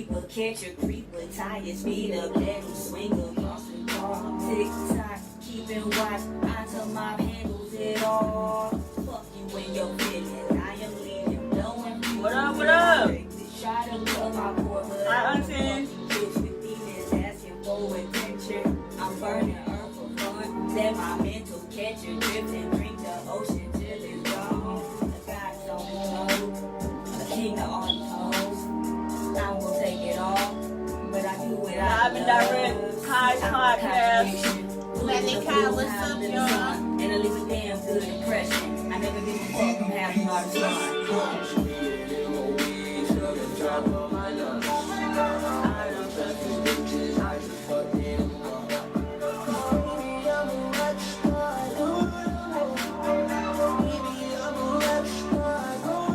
reaper, catch a creeper, tie your speed up, let him swing across the car. Tick-tock, keeping watch, EntourMob handles it all. Fuck you when you're feelings, I am leaving, blowing. What up, what up? Try to love my poor hood. Hi, auntie. Kids with demons asking for attention. I'm burning earth for fun. Let my mental catch a drift and drink the ocean till it's gone. The gods don't know. The king of all toes. I'm gonna take it all, but I do it out. Live and direct, Kai podcast. Lenny Kai, what's up, y'all? And I leave a damn good impression. I never give a fuck from having all the fun.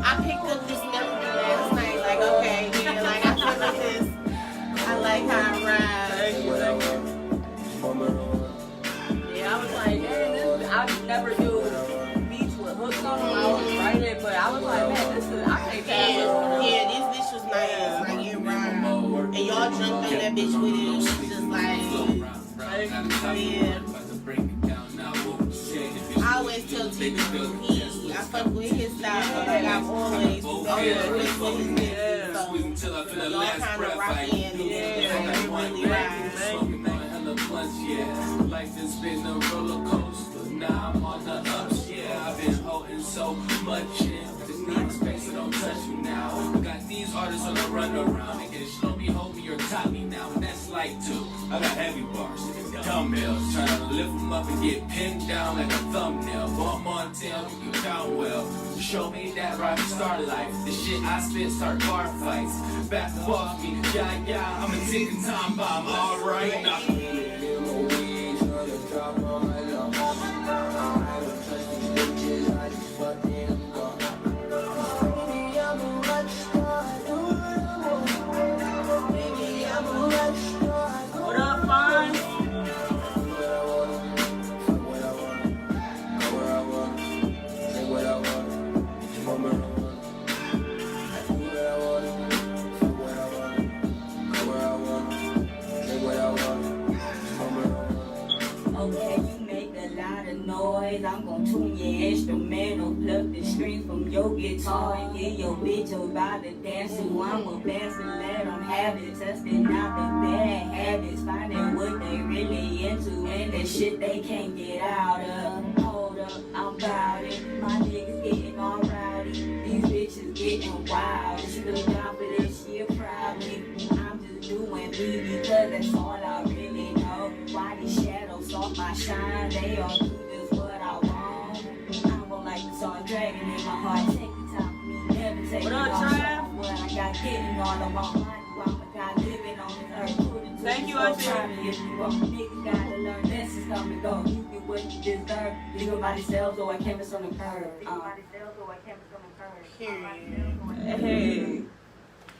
I picked up this melody last night, like, okay, yeah, like, I feel like this. I like how I ride. Yeah, I was like, man, I never do beats with hooks on them. I always write it, but I was like, man, this is, I can't pass this. Yeah, this bitch was nice, like, it rhymed. And y'all jumped on that bitch with it, it was just like, yeah. I always tell T, I fuck with his style, like I've always fuck with his style. So, y'all kind of rock in, and really ride. Yeah, life has been a roller coaster. Now I'm on the ups. Yeah, I've been holding so much in. Just need space, so don't touch me now. I got these artists on the run around. They can show me, hold me, or top me now. And that's like two. I got heavy bars, dumbbells, trying to lift them up and get pinned down like a thumbnail. But I'm on tail, you can count well. Show me that rock star life. The shit I spit start bar fights. Back off me, yeah, I'm a ticking time bomb, alright now. What up, fine? Okay, you make a lot of noise. I'm gonna tune your instrumental, plug the strings from your guitar, and get your bitch about to dance. So I'm a dance and let them have it. Testing out the bad habits, finding what they really into, and the shit they can't get out of. Hold up, I'm about it. My niggas getting all rowdy. These bitches getting wild. Still down for this shit, probably. I'm just doing me because that's all I really know. Why these shadows off my shine? They all do just what I want. I'm gonna like the song dragging in my heart. Take the time for me, never take What it up, off. Trav? What I got getting on the wall. I'm a guy living on this earth. Thank you, Auntie. Auntie. If you want niggas gotta learn lessons, come and go. You get what you deserve. Leave your body cells or a canvas on the curb. Hey,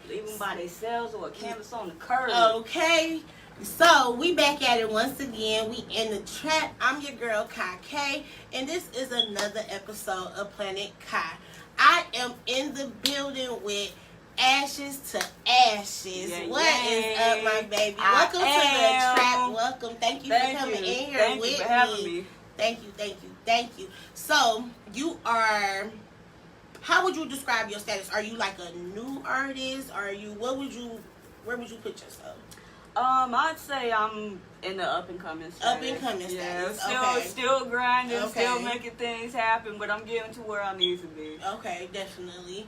leave them by themselves or a canvas on the curb. Okay, so we back at it once again. We in the trap. I'm your girl Kai K, and this is another episode of Planet Kai. I am in the building with Ashes to Ashes. Yeah, What is up, my baby? Welcome to the trap. Welcome. Thank you for coming in here Thank with you for having me. Thank you. So you are. How would you describe your status? Are you like a new artist? Are you? Where would you put yourself? I'd say I'm in the up and coming status. Up and coming Yeah, status. still grinding, Okay. still making things happen, but I'm getting to where I need to be. Okay, definitely.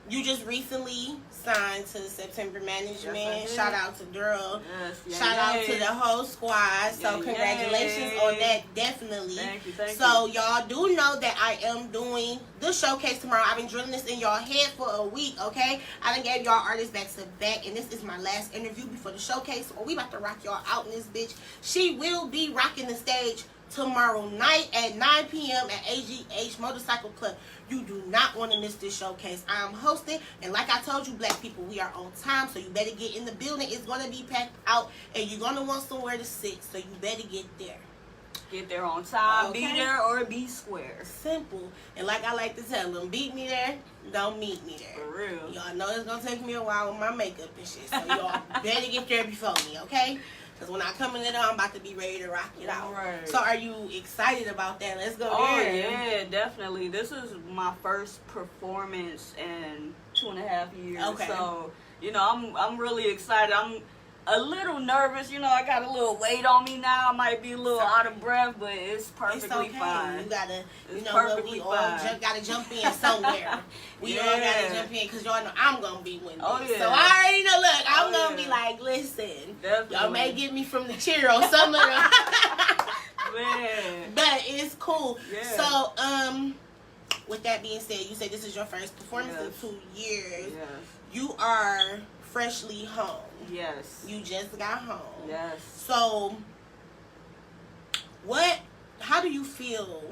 You just recently signed to September Management. Yes, I did. Shout out to Daryl. Yes, Shout out to the whole squad. So Yay, congratulations yay. on that, definitely. Thank you. So y'all do know that I am doing the showcase tomorrow. I've been drilling this in y'all head for a week, okay? I done gave y'all artists back to back, and this is my last interview before the showcase. So we about to rock y'all out in this bitch. She will be rocking the stage tomorrow night at 9 p.m. at AGH Motorcycle Club. You do not want to miss this showcase. I'm hosting, and like I told you, black people, we are on time, so you better get in the building. It's going to be packed out, and you're going to want somewhere to sit, so you better get there. Get there on time, Okay. be there or be square. Simple. And like I like to tell them, beat me there, don't meet me there. For real. Y'all know it's gonna take me a while with my makeup and shit, so y'all better get there before me, okay? Because when I come in there, I'm about to be ready to rock it out. Right. So are you excited about that? Let's go Oh there. yeah, definitely. This is my first performance in 2.5 years. Okay. So, you know, I'm really excited. I'm a little nervous, you know, I got a little weight on me now. I might be a little out of breath, but it's perfectly It's okay. fine. You gotta, you It's know what, perfectly we all fine. gotta jump in somewhere. We all Yeah. gotta jump in because y'all know I'm gonna be winning. Oh, yeah. So I already know, look, I'm Oh, gonna yeah. be like, listen, Definitely. y'all may get me from the cheer on some of them. Man. But it's cool. Yeah. So, with that being said, you say this is your first performance Yes. in 2 years. Yes. You are freshly home. Yes. You just got home. Yes. So, how do you feel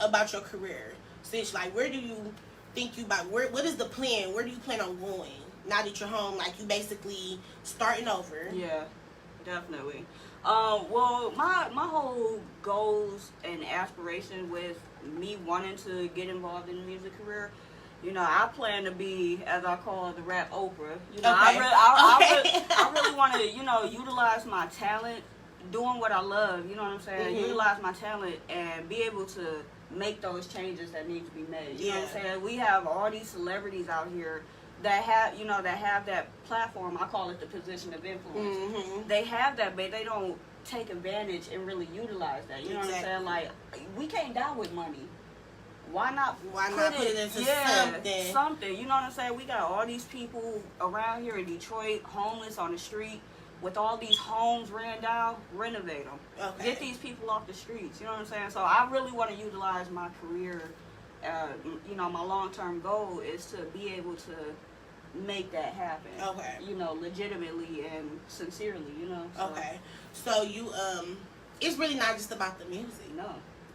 about your career? Since, like, where do you think what is the plan? Where do you plan on going now that you're home? Like, you basically starting over. Yeah, definitely. Well, my whole goals and aspiration with me wanting to get involved in the music career, you know, I plan to be, as I call it, the rap Oprah. You know, Okay. I really want to, you know, utilize my talent, doing what I love. You know what I'm saying? Mhm. Utilize my talent and be able to make those changes that need to be made. You know what I'm Yeah. saying? We have all these celebrities out here that have that platform. I call it the position of influence. Mm-hmm. They have that, but they don't take advantage and really utilize that. You know what I'm saying? Like, we can't die with money. Why not put it into something? Something. You know what I'm saying? We got all these people around here in Detroit, homeless on the street, with all these homes ran down. Renovate them. Okay. Get these people off the streets. You know what I'm saying? So I really want to utilize my career. You know, my long-term goal is to be able to make that happen. Okay. You know, legitimately and sincerely, you know. So, Okay. So you it's really not just about the music. No.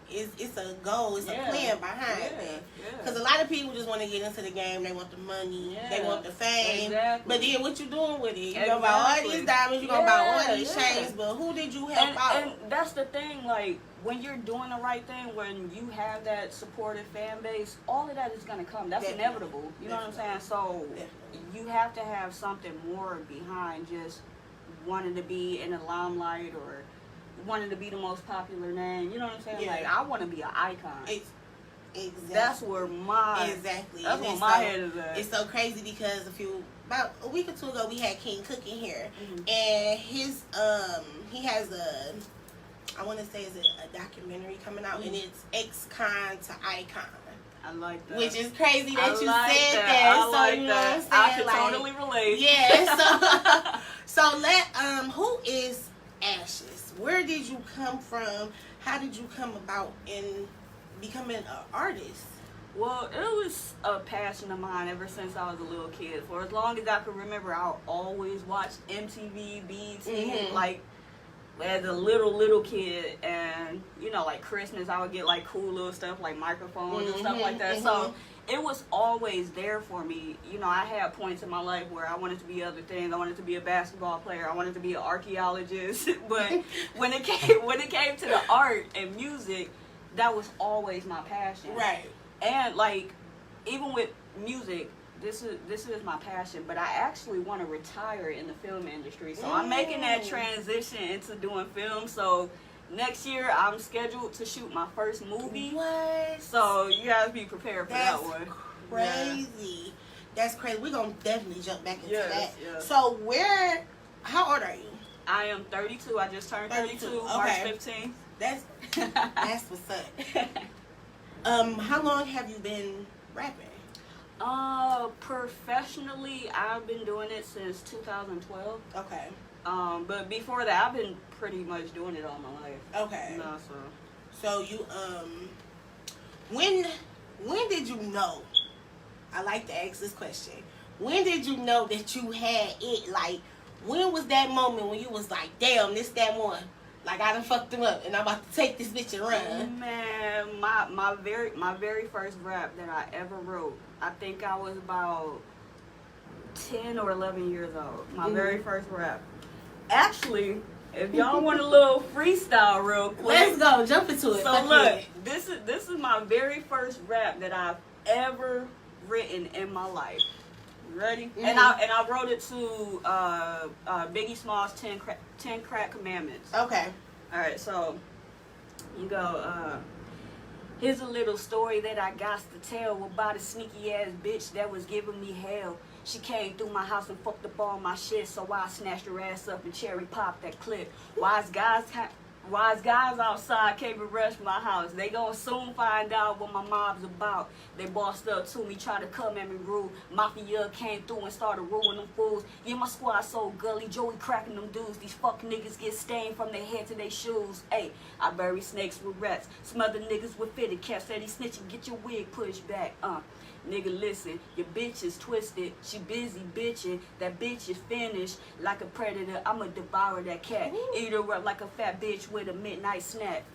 It's a goal, it's Yeah. a plan behind Yeah. it. Yeah. Because a lot of people just want to get into the game, they want the money, Yeah. they want the fame. Exactly. But then what you doing with it? You gonna buy all Exactly. these diamonds, you gonna buy all these Yeah. chains, but who did you help out? And that's the thing, like, when you're doing the right thing, when you have that supportive fan base, all of that is gonna come. That's Definitely. inevitable. You know what I'm saying? So Definitely. you have to have something more behind just wanting to be in the limelight or wanting to be the most popular name. You know what I'm saying? Yeah. Like, I want to be an icon. Exactly. That's where my Exactly. That's And where it's my so- head is at. It's so crazy because about a week or two ago we had King Cook in here, Mhm. and his he has I want to say is a documentary coming out, and it's ex-con to icon. I like that. Which is crazy that I you like said that. that. I So like you know that. what I'm saying? I can Like, totally relate. yeah. So let who is Ashes? Where did you come from? How did you come about in becoming an artist? Well, it was a passion of mine ever since I was a little kid. For as long as I could remember, I always watched MTV, BET, Mhm. like as a little kid. And you know, like Christmas, I would get like cool little stuff like microphones and stuff like that. So it was always there for me. You know, I had points in my life where I wanted to be other things. I wanted to be a basketball player. I wanted to be an archaeologist. But when it came to the art and music, that was always my passion. Right. And like, even with music, this is my passion. But I actually want to retire in the film industry. So I'm making that transition into doing film. So next year I'm scheduled to shoot my first movie. What? So you guys be prepared for That's that one. crazy. Yeah. That's crazy. We're gonna definitely jump back into Yes, that. yes. So how old are you? I am 32. I just turned 32, 32, March okay. 15th. That's what's up. How long have you been rapping? Professionally, I've been doing it since 2012. Okay. But before that, I've been pretty much doing it all my life. Okay. You know, So you when did you know? I like to ask this question. When did you know that you had it? Like, when was that moment when you was like, damn, this that one? Like, I done fucked him up and I'm about to take this bitch and run. Man, my very first rap that I ever wrote, I think I was about 10 or 11 years old. My very first rap. Actually, if y'all want a little freestyle real quick. Let's go. Jump into it. So Fuck look, it. this is my very first rap that I've ever written in my life. You ready? Mm-hmm. And I wrote it to Biggie Small's 10 Crack Commandments. Okay. All right, so you go. Here's a little story that I got to tell about a sneaky ass bitch that was giving me hell. She came through my house and fucked up all my shit, so I snatched her ass up and cherry popped that clip. Wise guys outside came and rushed my house. They gonna soon find out what my mob's about. They bossed up to me, tried to come at me rude. Mafia came through and started ruining them fools. Yeah, my squad so gully, Joey cracking them dudes. These fuck niggas get stained from their head to their shoes. Hey, I bury snakes with rats, smother niggas with fitted caps. Said he snitching, get your wig pushed back. Nigga, listen, your bitch is twisted. She busy bitching. That bitch is finished. Like a predator, I'ma devour that cat. Eat her up like a fat bitch with a midnight snack.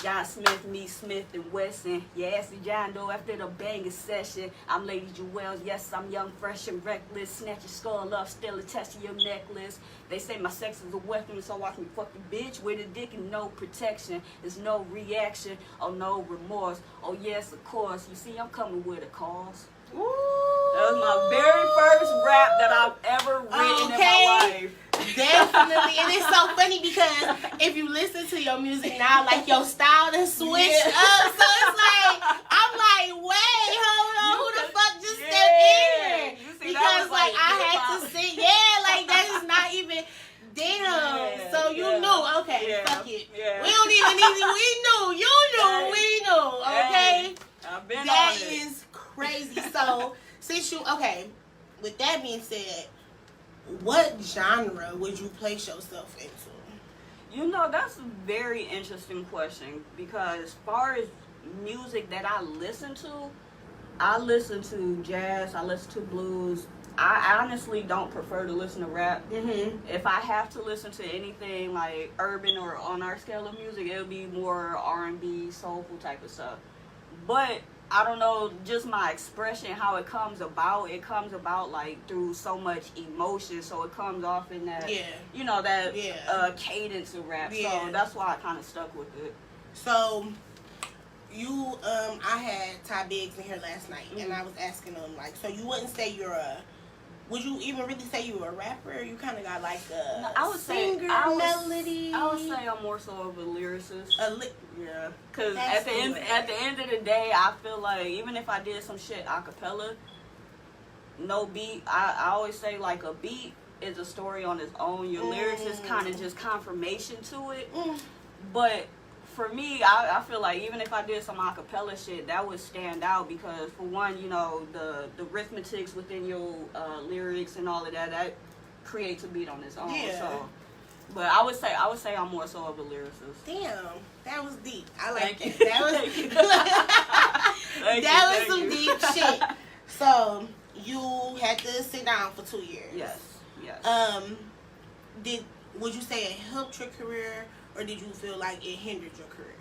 John Smith meets Smith and Wesson. Yeah, ask the John Doe after the banging session. I'm Lady Jewels. Yes, I'm young, fresh, and reckless. Snatch your skull up, still attached to your necklace. They say my sex is a weapon, so watch me fuck the bitch with a dick and no protection. There's no reaction or no remorse. Oh yes, of course. You see, I'm coming with a cause. Ooh. That was my very first rap that I've ever written in my life. Definitely. And it's so funny because if you listen to your music now, like your style has switched up. So it's like, I'm like, wait, hold on, who the fuck just stepped in? Because like I had to sing, like that is not even, damn. So you knew, okay, fuck it. Yeah. We don't even need to, we knew, you knew, we knew, okay? I've been That on it. is crazy. So since you, okay, with that being said, what genre would you place yourself into? You know, that's a very interesting question because as far as music that I listen to jazz, I listen to blues. I honestly don't prefer to listen to rap. Mm-hmm. If I have to listen to anything like urban or on our scale of music, it'll be more R&B, soulful type of stuff. But I don't know, just my expression, how it comes about like through so much emotion, so it comes off in that, you know, that cadence of rap. So that's why I kind of stuck with it. So you, I had Ty Biggs in here last night, and I was asking him, like, so you wouldn't say would you even really say you were a rapper? Or you kind of got like a singer melody? I would say I'm more so of a lyricist. Yeah, because That's at the end of the day, I feel like even if I did some shit a cappella, no beat, I always say like a beat is a story on its own. Your lyrics is kind of just confirmation to it. But for me, I feel like even if I did some a cappella shit, that would stand out because for one, you know, the arithmetics within your lyrics and all of that creates a beat on its own. Yeah. So, but I would say I'm more so of a lyricist. Damn, that was deep. I like Thank it. you. That was Thank some you. deep shit. So you had to sit down for 2 years. Yes. Would you say it helped your career, or did you feel like it hindered your career?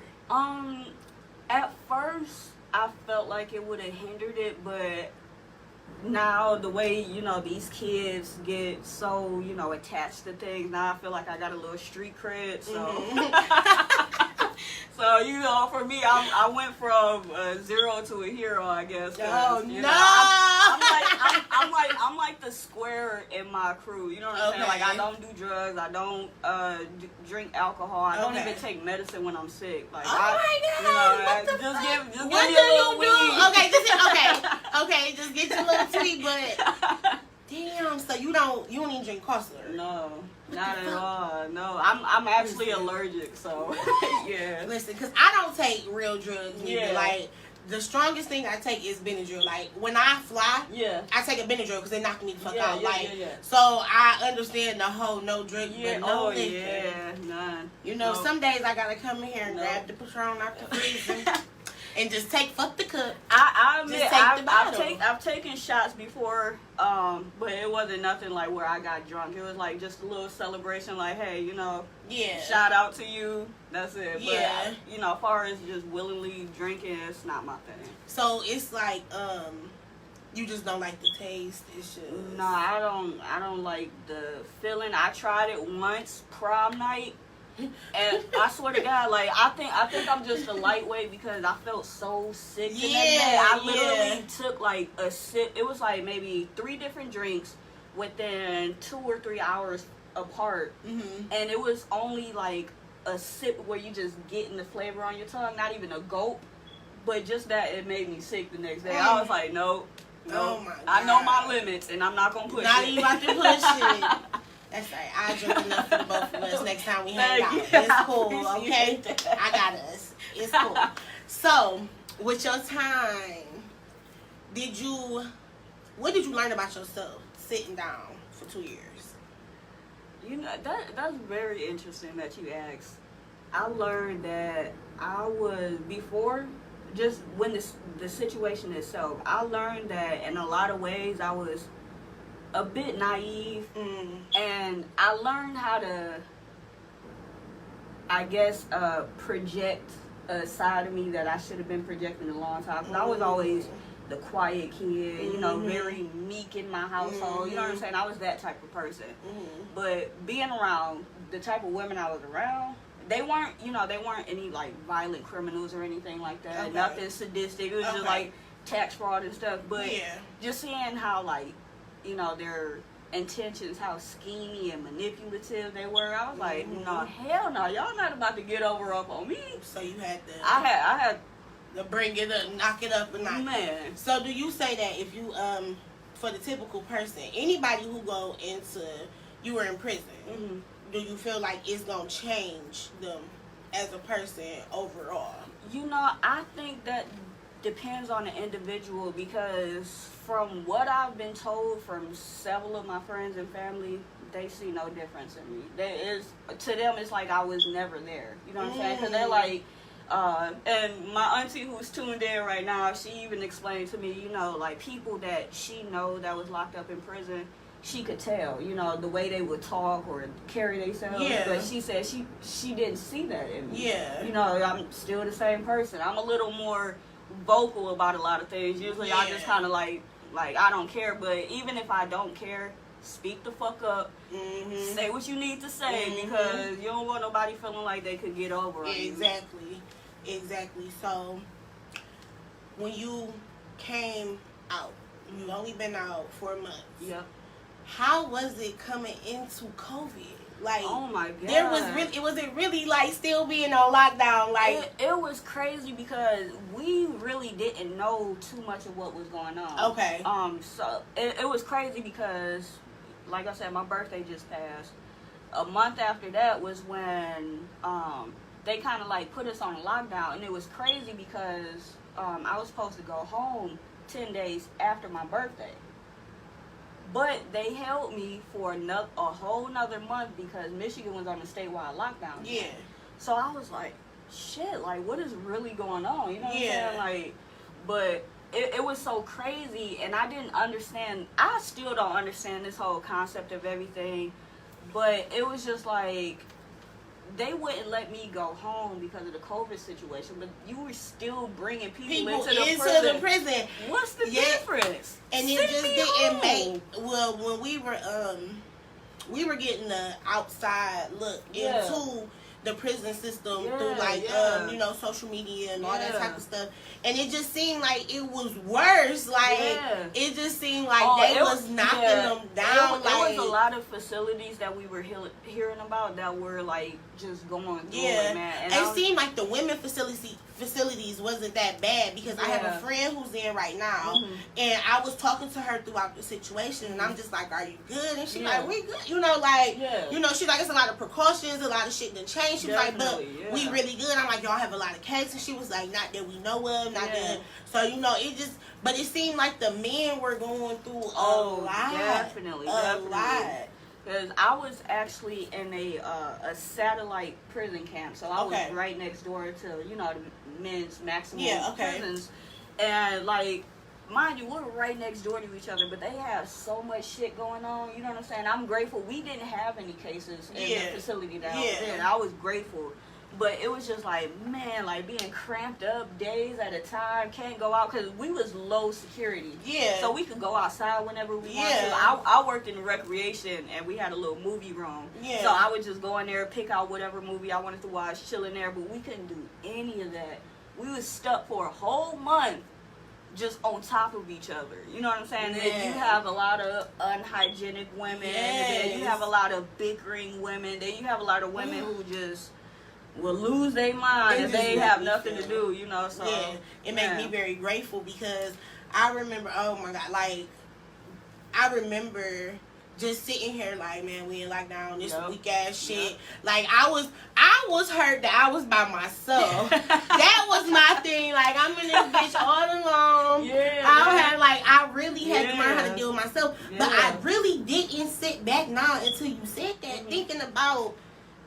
At first I felt like it would have hindered it, but now the way, you know, these kids get so, you know, attached to things, now I feel like I got a little street cred, so so, you know, for me, I went from a zero to a hero, I guess. Oh, you no! Know, I'm like the square in my crew. You know what I'm saying? Like, I don't do drugs. I don't drink alcohol. I don't even take medicine when I'm sick. Like, just give me a little weed. Okay, just get your little tweet, but damn, so you don't even drink Costa? No. Not at all. No, I'm actually allergic, so yeah. Listen, because I don't take real drugs. Yeah. Like, the strongest thing I take is Benadryl. Like, when I fly, I take a Benadryl because they knock me the fuck out. So I understand the whole no drink, but no liquor. None. You know, some days I gotta come in here and grab the Patron out the freezer and just fuck the cup. I admit, just take the bottle. I've taken shots before, but it wasn't nothing like where I got drunk. It was like just a little celebration, like, hey, you know, shout out to you. That's it. Yeah. But, you know, as far as just willingly drinking, it's not my thing. So it's like, You just don't like the taste. It's just No, I don't like the feeling. I tried it once prom night, and I swear to God, like I think I'm just a lightweight because I felt so sick the next day. I literally took like a sip. It was like maybe 3 different drinks within 2 or 3 hours apart, and it was only like a sip where you just getting the flavor on your tongue, not even a gulp, but just that it made me sick the next day. I was like, nope. Oh my God. I know my limits, and I'm not gonna push not it. even about to push it. That's right. I drink enough for the both of us next time we hang out. It's cool, okay? I got us. It's cool. So, with your time, what did you learn about yourself sitting down for 2 years? You know, that's very interesting that you asked. I learned that I was before. Just when the situation itself, I learned that in a lot of ways I was a bit naive, and I learned how to, I guess, project a side of me that I should have been projecting a long time. Because I was always the quiet kid, you know, very meek in my household. You know what I'm saying? I was that type of person. But being around the type of women I was around, they weren't any like violent criminals or anything like that. Nothing sadistic. It was just like tax fraud and stuff. But just seeing how like, you know, their intentions, how schemy and manipulative they were, I was like, no, hell no, y'all not about to get over up on me. So you had to. I had to bring it up, knock it up a notch. Man. So do you say that if you for the typical person, anybody who you were in prison, do you feel like it's gonna change them as a person overall? You know, I think that depends on the individual, because from what I've been told from several of my friends and family, they see no difference in me. To them, it's like I was never there. You know what I'm saying? Because they're like, and my auntie who's tuned in right now, she even explained to me, you know, like people that she know that was locked up in prison, she could tell, you know, the way they would talk or carry themselves. But she said she didn't see that in me. You know, I'm still the same person. I'm a little more vocal about a lot of things. Usually I just kind of like I don't care. But even if I don't care, speak the fuck up. Say what you need to say, because you don't want nobody feeling like they could get over on you. Exactly. So when you came out, you've only been out 4 months. How was it coming into COVID? Like, oh my God, it wasn't really like still being on lockdown. Like it was crazy because we really didn't know too much of what was going on. So it was crazy because, like I said, my birthday just passed. A month after that was when they kind of like put us on a lockdown, and it was crazy because I was supposed to go home 10 days after my birthday. But they held me for a whole nother month because Michigan was on a statewide lockdown. So I was like, shit, like, what is really going on? You know what I'm saying? Like, but it was so crazy, and I didn't understand. I still don't understand this whole concept of everything. But it was just like, they wouldn't let me go home because of the COVID situation, but you were still bringing people into the prison. What's the difference? And it just didn't make. Well, when we were getting the outside look into the prison system through like you know, social media and all that type of stuff, and it just seemed like it was worse. Like it just seemed like they was knocking them down. There was a lot of facilities that we were hearing about that were like just going through it, man. And it seemed like the women facilities wasn't that bad, because I have a friend who's in right now, and I was talking to her throughout the situation, and I'm just like, are you good? And she's like, we good, you know, like you know, she's like, it's a lot of precautions, a lot of shit done changed. She was like, but we really good. I'm like, y'all have a lot of cases. She was like, not that we know of, not that. So, you know, it just, but it seemed like the men were going through a lot. Definitely. Because I was actually in a satellite prison camp, so I was right next door to, you know, the men's maximum prisons, and like, mind you, we're right next door to each other, but they have so much shit going on. You know what I'm saying? I'm grateful we didn't have any cases in the facility that I was in. I was grateful. But it was just like, man, like being cramped up days at a time, can't go out, because we was low security. Yeah. So we could go outside whenever we wanted to. Yeah. I worked in recreation, and we had a little movie room. Yeah. So I would just go in there, pick out whatever movie I wanted to watch, chill in there, but we couldn't do any of that. We was stuck for a whole month just on top of each other. You know what I'm saying? Yeah. Then you have a lot of unhygienic women, and then you have a lot of bickering women, then you have a lot of women who just will lose their mind if they have nothing to do, you know. So yeah, it made me very grateful, because I remember, oh my God, like I remember just sitting here like, man, we in lockdown, this weak ass shit. Like I was hurt that I was by myself. That was my thing. Like I'm in this bitch all alone. I really had to learn how to deal with myself. But I really didn't sit back now until you said that, thinking about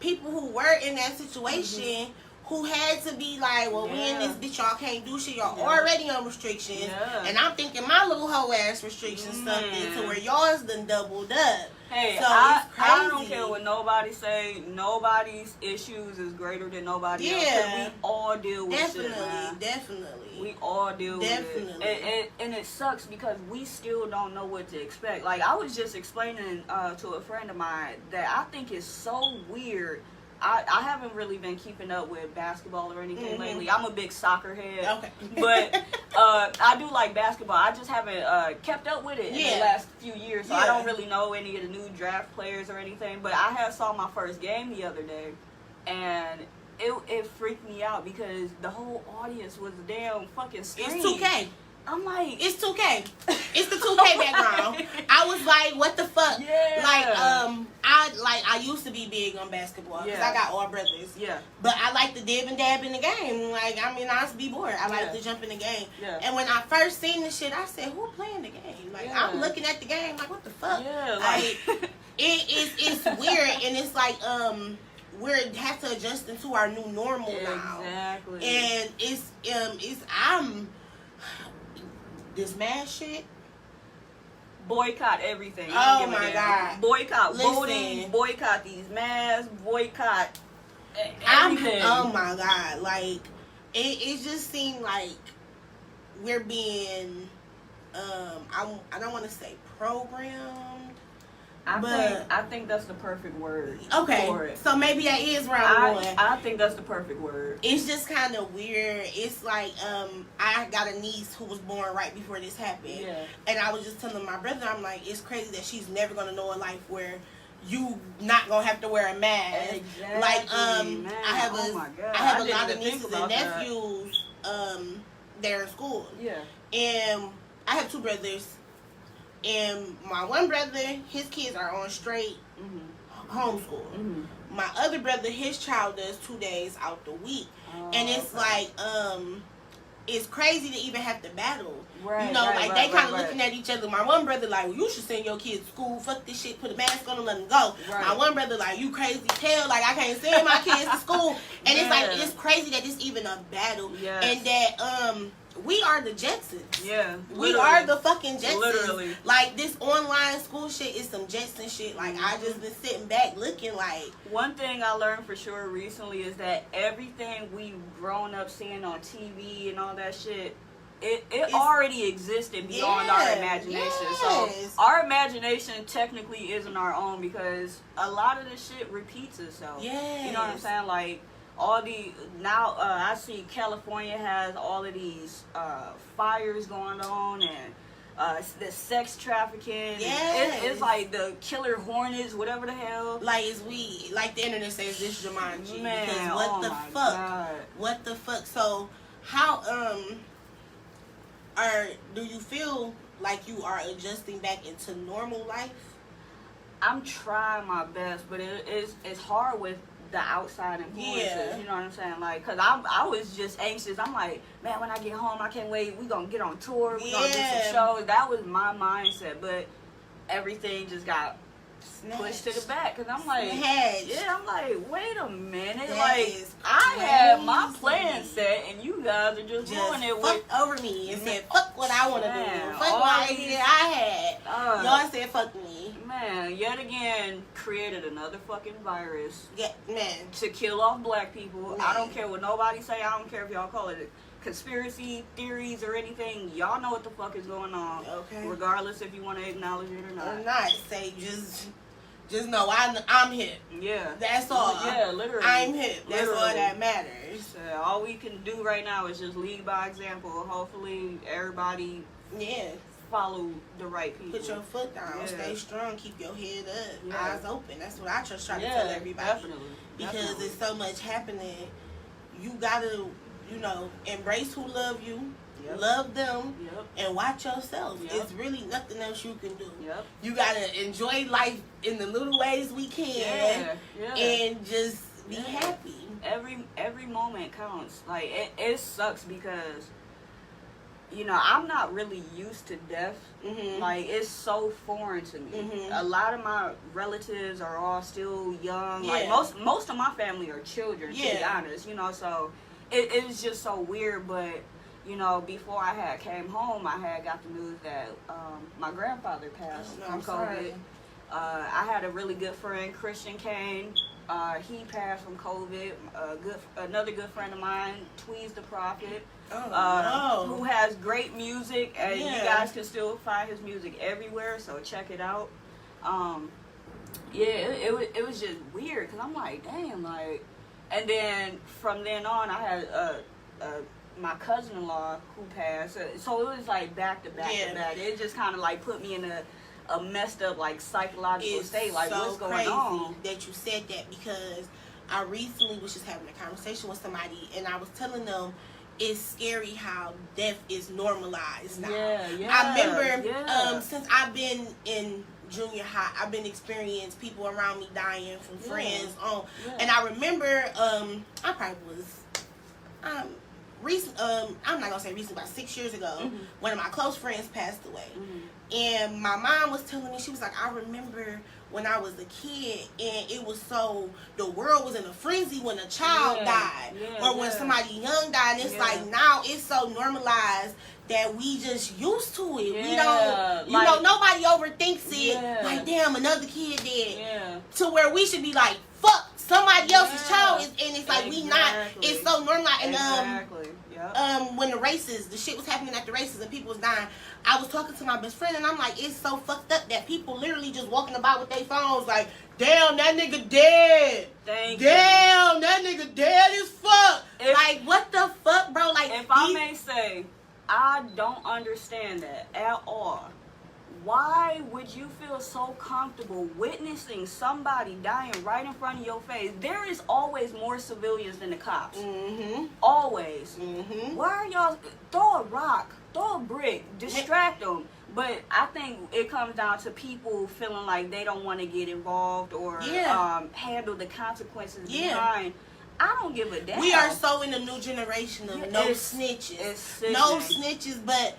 people who were in that situation, who had to be like, well, we in this bitch, y'all can't do shit, y'all already on restrictions, and I'm thinking my little hoe ass restrictions something to where y'all's done doubled up. Hey, so I don't care what nobody say. Nobody's issues is greater than nobody else. 'Cause we all deal with shit, man. Definitely. We all deal with it. And it sucks because we still don't know what to expect. Like, I was just explaining to a friend of mine that I think it's so weird. I haven't really been keeping up with basketball or anything lately. I'm a big soccer head. Okay. But I do like basketball. I just haven't kept up with it in the last few years. So I don't really know any of the new draft players or anything. But I saw my first game the other day. And it freaked me out because the whole audience was damn fucking screaming. It's 2K. I'm like, it's 2K. It's the 2K background. I was like, what the fuck? Yeah. I used to be big on basketball because I got all brothers. Yeah. But I like to dib and dab in the game. Like, I mean, I used to be bored. I like to jump in the game. Yeah. And when I first seen this shit, I said, who playing the game? Like, I'm looking at the game like, what the fuck? Yeah. Like, it's weird, and it's like, we have to adjust into our new normal now. Exactly. And this mad shit. Boycott everything. Oh my God. Boycott voting. Boycott these masks. Boycott everything. Oh my God. Like, it just seemed like we're being, I don't want to say programmed. I think that's the perfect word. Okay, for it. So maybe that is round one. I think that's the perfect word. It's just kind of weird. It's like I got a niece who was born right before this happened, and I was just telling my brother, I'm like, it's crazy that she's never gonna know a life where you not gonna have to wear a mask. Exactly. Like man. I have a lot of nieces and nephews. They're in school. Yeah, and I have two brothers. And my one brother, his kids are on straight homeschool. My other brother, his child does 2 days out the week. And it's like, it's crazy to even have to battle. Right, you know, they kind of right. looking at each other. My one brother like, well, you should send your kids to school. Fuck this shit. Put a mask on them, let them go. Right. My one brother like, you crazy hell. Like, I can't send my kids to school. And it's like, it's crazy that it's even a battle. Yes. And that, we are the Jetsons. Yeah. We are the fucking Jetsons. Literally. Like, this online school shit is some Jetson shit. Like, I just been sitting back looking like. One thing I learned for sure recently is that everything we've grown up seeing on TV and all that shit, it already existed beyond our imagination. Yes. So our imagination technically isn't our own because a lot of this shit repeats itself. Yes. You know what I'm saying? Like, all the now I see California has all of these fires going on and the sex trafficking. Yes. It's like the killer hornets, whatever the hell. Like, like the internet says, this Jumanji. Man, because what the fuck? God. What the fuck? So how do you feel like you are adjusting back into normal life? I'm trying my best, but it's hard with the outside influences, you know what I'm saying? Like, cause I was just anxious. I'm like, man, when I get home, I can't wait. We gonna get on tour. We gonna do some shows. That was my mindset, but everything just got pushed to the back, because I'm like, Snatched. I'm like, wait a minute, That like, is I had my crazy. plan set, and you guys are just doing it with, fucked over me and said, fuck what I want to do. Man, Fuck all what these- idea I had. Y'all said, fuck me. man, yet again, created another fucking virus Yeah, man. to kill off black people. Man. I don't care what nobody say, I don't care if y'all call it conspiracy theories or anything, y'all know what the fuck is going on, Okay. regardless if you want to acknowledge it or not. Or not. Say, just know I'm hip. Yeah. That's all. Yeah, literally. I'm hip. That's all Literally. that matters. So all we can do right now is just lead by example. Hopefully everybody Yeah. follow the right people. Put your foot down. Yeah. Stay strong. Keep your head up. Yeah. Eyes open. That's what I just try to Yeah, tell everybody. definitely. Because Definitely. there's so much happening. You gotta, embrace who love you. Yep. Love them. Yep. And watch yourself. Yep. It's really nothing else you can do. Yep. You gotta enjoy life in the little ways we can. Yeah. And just be Yeah. happy. Every moment counts. Like it sucks because I'm not really used to death. Mm-hmm. Like it's so foreign to me. Mhm. A lot of my relatives are all still young. Like Yeah. most of my family are children, to be Yeah. honest. So it's just so weird. But before I had came home, I had got the news that my grandfather passed Oh, no, from I'm COVID. sorry. I had a really good friend, Christian Kane. He passed from COVID. Another good friend of mine, Tweez the Prophet, who has great music, and you Yeah. guys can still find his music everywhere. So check it out. It was just weird because I'm like, damn, like, and then from then on, I had my cousin-in-law who passed. So it was like back to back Yeah. to back. It just kind of like put me in a messed up like psychological It's state. Like so what's going crazy on? that you said that, because I recently was just having a conversation with somebody, and I was telling them it's scary how death is normalized now. Yeah. I remember yeah. since I've been in junior high, I've been experiencing people around me dying from friends on, Yeah. and I remember I probably was recent. I'm not gonna say recent, about 6 years ago, Mhm. one of my close friends passed away. Mhm. And my mom was telling me, she was like, I remember when I was a kid, and it was the world was in a frenzy when a child died, or when somebody young died, and it's like now it's so normalized that we just used to it. We don't, nobody overthinks it. Like, damn, another kid dead. Yeah. To where we should be like, fuck, somebody else's child is, and it's like we not. It's so normalized. And Exactly. when the races, the shit was happening at the races and people was dying, I was talking to my best friend, and I'm like, it's so fucked up that people literally just walking about with their phones like, damn, that nigga dead. Damn, that nigga dead as fuck. Like, what the fuck, bro? Like, if I may say, I don't understand that at all. Why would you feel so comfortable witnessing somebody dying right in front of your face? There is always more civilians than the cops. Mm-hmm. Always. Mm-hmm. Why are y'all... Throw a rock, throw a brick, distract them. But I think it comes down to people feeling like they don't want to get involved or handle the consequences behind. I don't give a damn. We are so in the new generation of no snitches. No snitches, but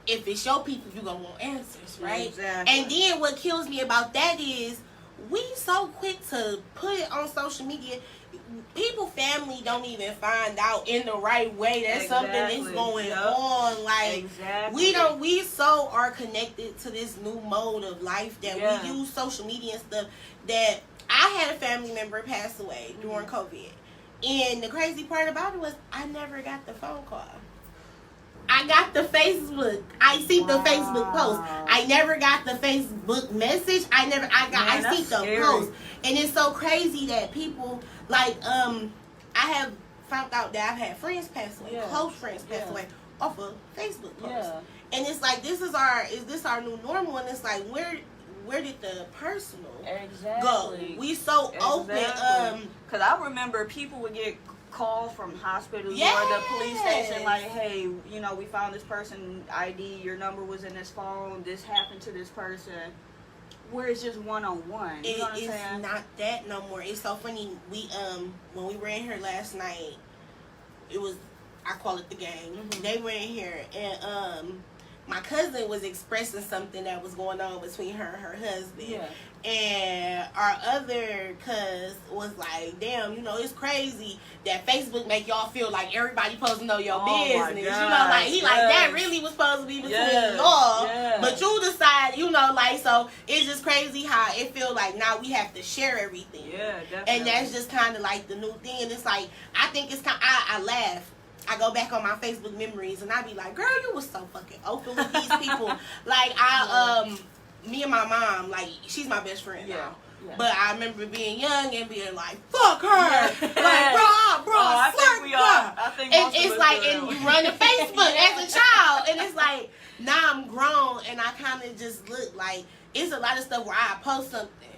if it's your people, you gonna want answers, right? Exactly. And then what kills me about that is we so quick to put it on social media. People, family don't even find out in the right way that something is going on. Like, we so are connected to this new mode of life that we use social media and stuff. That I had a family member pass away during COVID, and the crazy part about it was I never got the phone call. I got the Facebook. I see the Facebook post. I never got the Facebook message. I see the post. And it's so crazy that people, like, I have found out that I've had friends pass away, close friends pass away off of Facebook posts. And it's like, is this our new normal? And it's like, where did the personal go? We so open. Because I remember people would get calls from hospitals or the police station like, hey, we found this person ID, your number was in this phone, this happened to this person, where it's just one-on-one. You know what I'm saying? It's not that no more. It's so funny. We when we were in here last night, it was, I call it the gang. Mm-hmm. They were in here, and my cousin was expressing something that was going on between her and her husband. Yeah. And our other cuz was like, damn, you know, it's crazy that Facebook make y'all feel like everybody supposed to know your business. You know, like, he like, that really was supposed to be between y'all. Yeah. But you decide, you know, like, so it's just crazy how it feel like now we have to share everything. Yeah, definitely. And that's just kind of like the new thing. And it's like, I think it's kind of, I laugh. I go back on my Facebook memories and I be like, girl, you was so fucking open with these people. Like, me and my mom, like, she's my best friend now. Yeah. But I remember being young and being like, fuck her. Like, bro, I think we are. I think and it's like, and you run to Facebook as a child. And it's like, now I'm grown and I kind of just look like, it's a lot of stuff where I post something.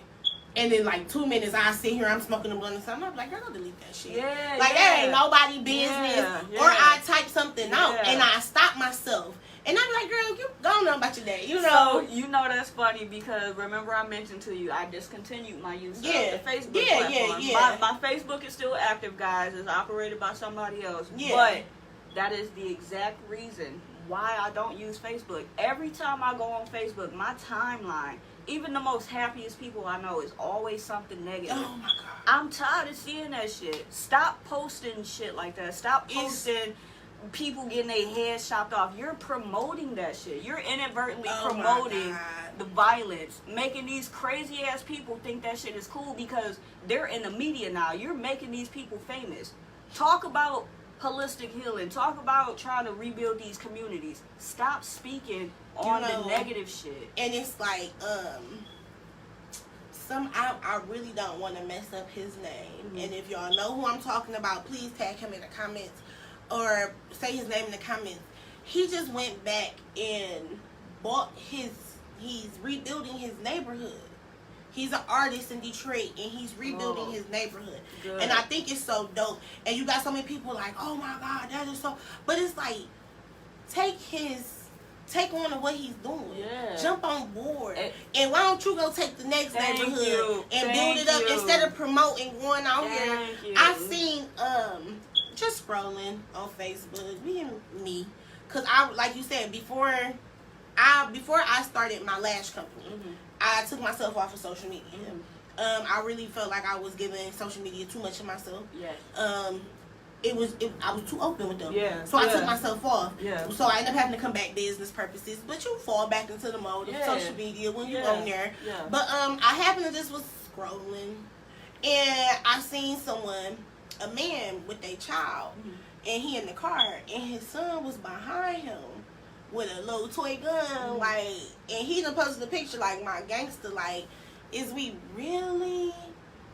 And then, like, 2 minutes, I sit here, I'm smoking a blunt and something. I'm like, girl, don't delete that shit. Yeah, like, that ain't nobody business. Yeah. Or I type something out, and I stop myself. And I'm like, girl, you don't know about your day, you know. So, you know that's funny because, remember I mentioned to you, I discontinued my use of the Facebook platform. Yeah. My Facebook is still active, guys. It's operated by somebody else. Yeah. But that is the exact reason why I don't use Facebook. Every time I go on Facebook, my timeline, even the most happiest people I know, is always something negative. Oh my God. I'm tired of seeing that shit. Stop posting shit like that. Stop posting people getting their heads chopped off. You're promoting that shit. You're inadvertently promoting the violence, making these crazy ass people think that shit is cool because they're in the media now. You're making these people famous. Talk about holistic healing. Talk about trying to rebuild these communities. Stop speaking on the negative shit. And it's like, I really don't want to mess up his name. Mm-hmm. And if y'all know who I'm talking about, please tag him in the comments or say his name in the comments. He just went back and bought he's rebuilding his neighborhood. He's an artist in Detroit, and he's rebuilding his neighborhood. Good. And I think it's so dope. And you got so many people like, oh my God, that is so... But it's like, take on to what he's doing. Yeah. Jump on board. And why don't you go take the next neighborhood and build it up instead of promoting going out here? I've seen, just scrolling on Facebook, me. Because I, like you said, before I started my lash company, I took myself off of social media. I really felt like I was giving social media too much of myself. I was too open with them. So I took myself off. So I ended up having to come back business purposes. But you fall back into the mode of social media when you on there. But I happened to just was scrolling, and I seen a man with a child, and he in the car, and his son was behind him with a little toy gun, like, and he done posted a picture like, my gangster, like,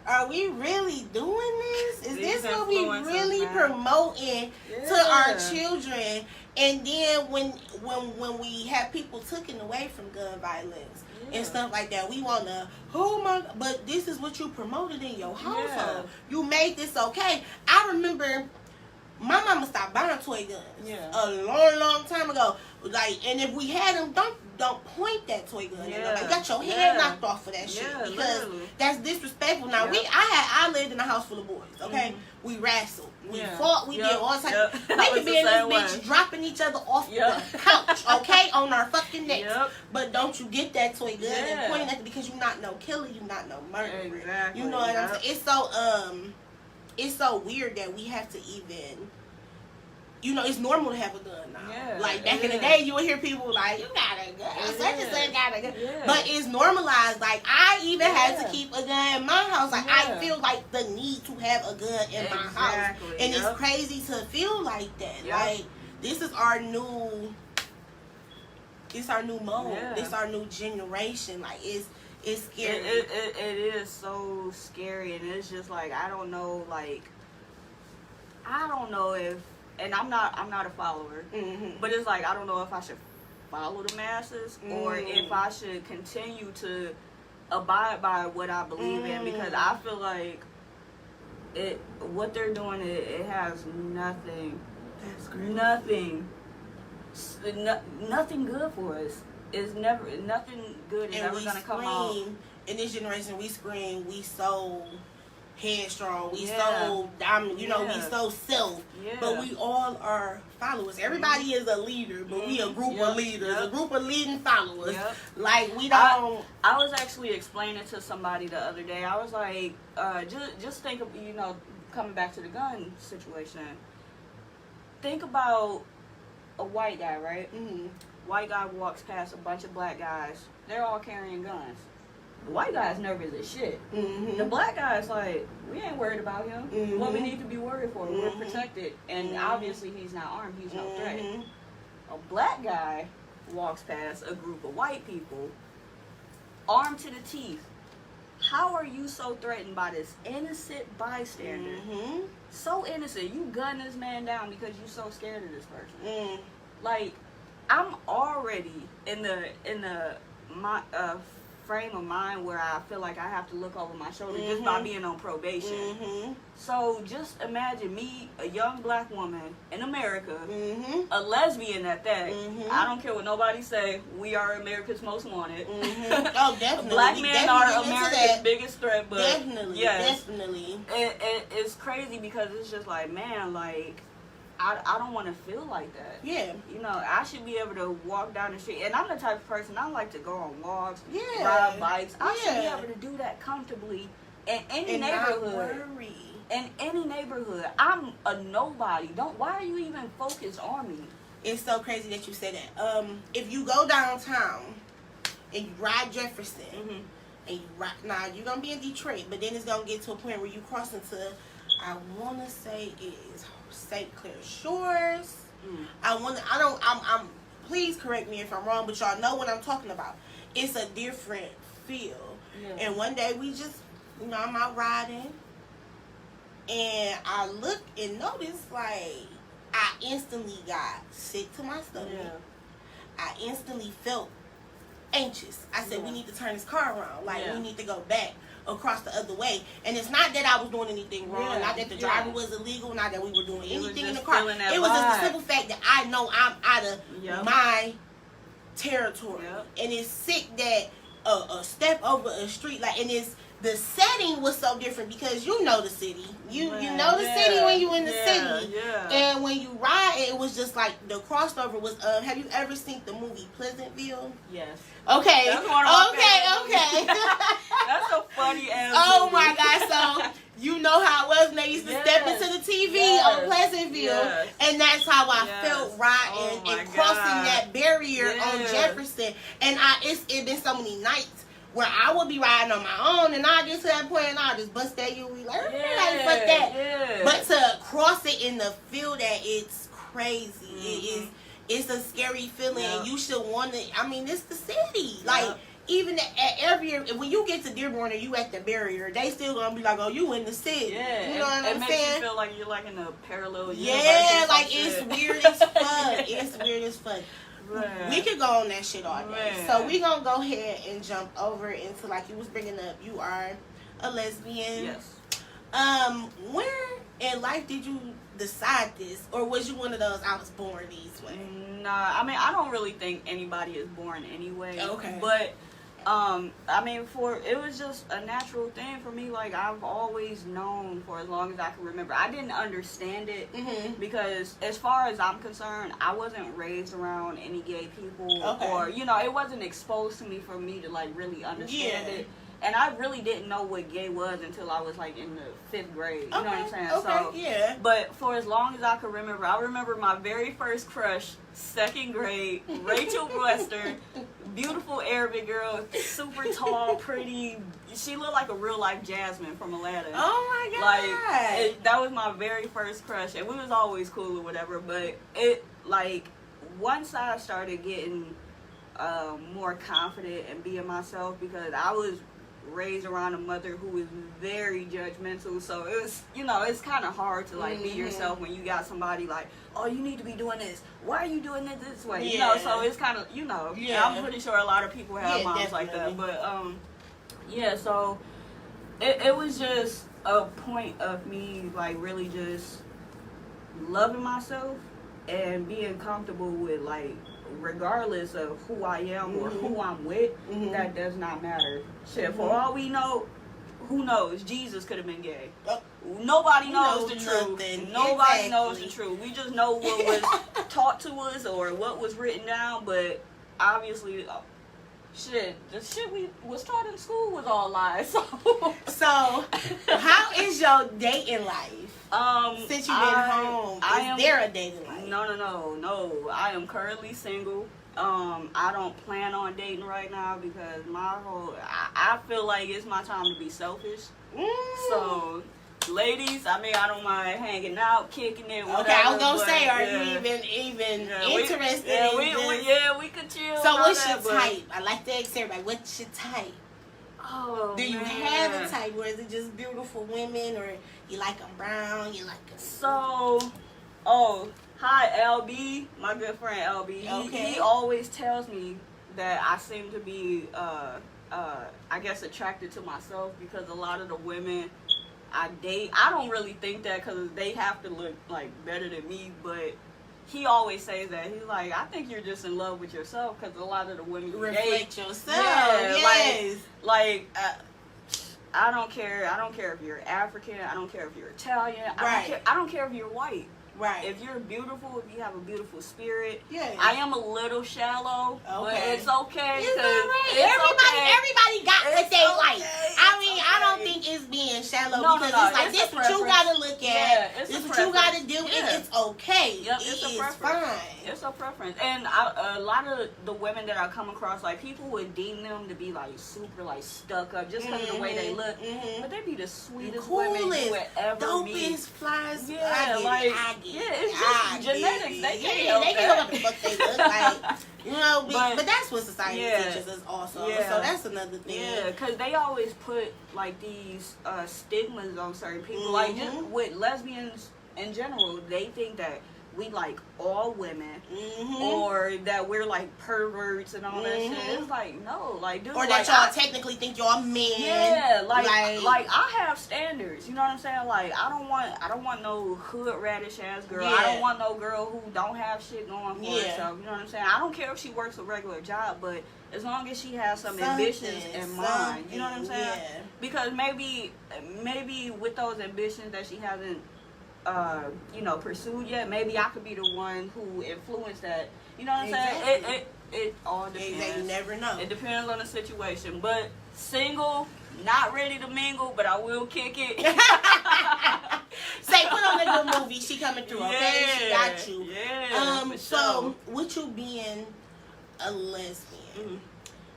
are we really doing this? Is this what we really promoting to our children? And then when we have people taken away from gun violence and stuff like that, we want to, but this is what you promoted in your household. You made this okay. I remember my mama stopped buying toy guns a long time ago. Like, and if we had them, don't point that toy gun. You got your head knocked off for that shit because that's disrespectful. Now I lived in a house full of boys. Okay, we wrestled, we fought, we did all types. We could be in this bitch dropping each other off the couch, okay, on our fucking necks. But don't you get that toy gun and point at it because you're not no killer, you're not no murderer. Exactly. You know what I'm saying? It's so weird that we have to even. You know, it's normal to have a gun now. Like, back in the day, you would hear people like, you got a gun. Such and such got a gun. But it's normalized. Like, I even had to keep a gun in my house. Like, I feel like the need to have a gun in my house. And it's crazy to feel like that. Like, this is our new... It's our new mode. It's our new generation. Like, it's scary. It is so scary. And it's just like, I don't know if... And I'm not a follower, but it's like, I don't know if I should follow the masses or if I should continue to abide by what I believe in, because I feel like what they're doing, it has nothing good for us. It's never, nothing good is ever gonna come out. In this generation, we scream, we so headstrong. We Yeah. so dominant. You know, we Yeah. so self. Yeah. But we all are followers. Everybody is a leader, but we a group of leaders. A group of leading followers. Yep. Like, we don't... I was actually explaining to somebody the other day. I was like, just think of, you know, coming back to the gun situation. Think about a white guy, right? Mm-hmm. White guy walks past a bunch of black guys. They're all carrying guns. The white guy's nervous as shit. Mm-hmm. The black guy's like, we ain't worried about him. Mm-hmm. What we need to be worried for? Mm-hmm. We're protected. And obviously he's not armed. He's no threat. Mm-hmm. A black guy walks past a group of white people, armed to the teeth. How are you so threatened by this innocent bystander? Mm-hmm. So innocent. You gun this man down because you're so scared of this person. Mm. Like, I'm already in the frame of mind where I feel like I have to look over my shoulder just by being on probation. Mm-hmm. So just imagine me, a young black woman in America, Mm-hmm. a lesbian at that. Mhm. I don't care what nobody say. We are America's most wanted. Mm-hmm. Oh, definitely. Black We men definitely are get into America's that. biggest threat, but Definitely. yes, Definitely. it's crazy because it's just like, man, like, I don't want to feel like that. Yeah. You know, I should be able to walk down the street. And I'm the type of person, I like to go on walks, Yeah. ride bikes. I should be Yeah. able to do that comfortably in any And not neighborhood. worry. In any neighborhood. I'm a nobody. Why are you even focused on me? It's so crazy that you said that. If you go downtown and you ride Jefferson, and you ride, now you're gonna be in Detroit, but then it's gonna get to a point where you cross into, I wanna say it's St. Clair Shores. I'm please correct me if I'm wrong, but y'all know what I'm talking about. It's a different feel. Yeah. And one day we just, you know, I'm out riding, and I look and notice, like, I instantly got sick to my stomach. Yeah. I instantly felt anxious. I said, Yeah. we need to turn this car around. Like, Yeah. we need to go back across the other way. And it's not that I was doing anything wrong, Yeah. not that the driver was illegal, not that we were doing It was anything in the just car. feeling that It was just vibe. the simple fact that I know I'm out of Yep. my territory. Yep. And it's sick that a step over a street, like, and it's, the setting was so different because you know the city. You know the city when you in the city. Yeah. And when you ride, it was just like the crossover was. Have you ever seen the movie Pleasantville? Yes. Okay. That's one of my Okay. That's a funny ass Oh movie. my God! So you know how it was when they used to step Yes. into the TV Yes. on Pleasantville, Yes. and that's how I Yes. felt riding Oh my and crossing God. that barrier on Yes. Jefferson. And it's been so many nights where I would be riding on my own, and I get to that point and I just bust that you like, fuck that. Yeah. But to cross it in the feel that it's crazy. It's a scary feeling. Yep. And you should want to. I mean, it's the city. Like, Yep. even at every, when you get to Dearborn and you at the barrier, they still gonna be like, oh, you in the city. Yeah, You know what it I'm makes saying? you feel like you're like in a parallel universe. Yeah, or some like shit. it's weird as fuck. It's weird as fuck. Man. We could go on that shit all day. Man. So we gonna go ahead and jump over into, like you was bringing up, you are a lesbian. Yes. Where in life did you decide this, or was you one of those I was born these way? Nah, I mean, I don't really think anybody is born anyway. Okay. But I mean, it was just a natural thing for me. Like, I've always known for as long as I can remember. I didn't understand it because, as far as I'm concerned, I wasn't raised around any gay people, Okay. or it wasn't exposed to me for me to like really understand Yeah. it. And I really didn't know what gay was until I was like in the 5th grade. You know what I'm saying? Okay. So, Yeah. but for as long as I could remember, I remember my very first crush, 2nd grade, Rachel Western, beautiful Arabic girl, super tall, pretty. She looked like a real life Jasmine from Aladdin. Oh my God. Like, that was my very first crush, and we was always cool or whatever. But it, like, once I started getting more confident and being myself, because I was raised around a mother who was very judgmental, so it was, it's kind of hard to like be yourself when you got somebody like, oh, you need to be doing this, why are you doing it this way? So it's kind of, Yeah. I'm pretty sure a lot of people have moms like that, but so it was just a point of me like really just loving myself and being comfortable with, like, regardless of who I am or who I'm with, that does not matter. Shit, for all we know, who knows? Jesus could have been gay. Nobody knows the truth. Nobody knows the truth. We just know what was taught to us or what was written down, but obviously, the shit we was taught in school was all lies. So, how is your dating life? Since you've been home, is there a dating life? No. I am currently single. I don't plan on dating right now because I feel like it's my time to be selfish. So, ladies, I mean, I don't mind hanging out, kicking it, whatever. Okay, I was gonna say, are you even interested in this? We could chill. So, what's your type? I like to ask everybody, what's your type? Oh, do you have a type, or is it just beautiful women, or you like them brown, you like them... Hi, LB, my good friend LB. He always tells me that I seem to be, I guess, attracted to myself because a lot of the women I date, I don't really think that because they have to look like better than me, but he always says that. He's like, I think you're just in love with yourself because a lot of the women you reflect date, yourself. Yes. I don't care. I don't care if you're African. I don't care if you're Italian. I don't care if you're white. Right. If you're beautiful, if you have a beautiful spirit. Yeah. I am a little shallow, but it's okay. It's alright. Everybody got what they like. I mean, I don't think it's being shallow because it's like this what you gotta look at. This what you gotta do. It's okay. Yep, it's a preference. Fine. It's a preference. And a lot of the women that I come across, like people would deem them to be like super like stuck up just because of the way they look. But they be the sweetest women you would ever meet. Dopest flies. It's just genetics. They can't help what the fuck they look like. You know, but that's what society teaches us also. Yeah. So that's another thing. Yeah, because they always put like these stigmas on certain people. Like just with lesbians in general, they think that we like all women or that we're like perverts and all that shit. It's like, no, like, dude, or that y'all technically think y'all men. Yeah, like I have standards, you know what I'm saying? Like I don't want no hood radish ass girl. I don't want no girl who don't have shit going for herself, you know what I'm saying? I don't care if she works a regular job, but as long as she has some ambitions in mind, you know what I'm saying? Yeah. Because maybe with those ambitions that she hasn't pursued yet, maybe I could be the one who influenced that. You know what I'm saying? It all depends. You never know. It depends on the situation. But single, not ready to mingle, but I will kick it. Say, put on a good movie. She coming through, okay? She got you. Yeah. So, with you being a lesbian,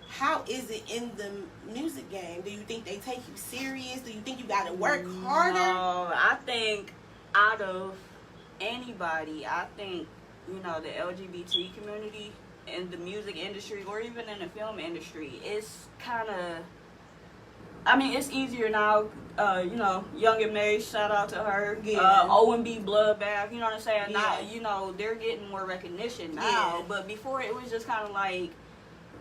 how is it in the music game? Do you think they take you serious? Do you think you got to work harder? No, I think out of anybody, I think, the LGBT community in the music industry or even in the film industry, it's kind of, it's easier now. Young and May, shout out to her. O&B Bloodbath, you know what I'm saying? Now, they're getting more recognition now, but before it was just kind of like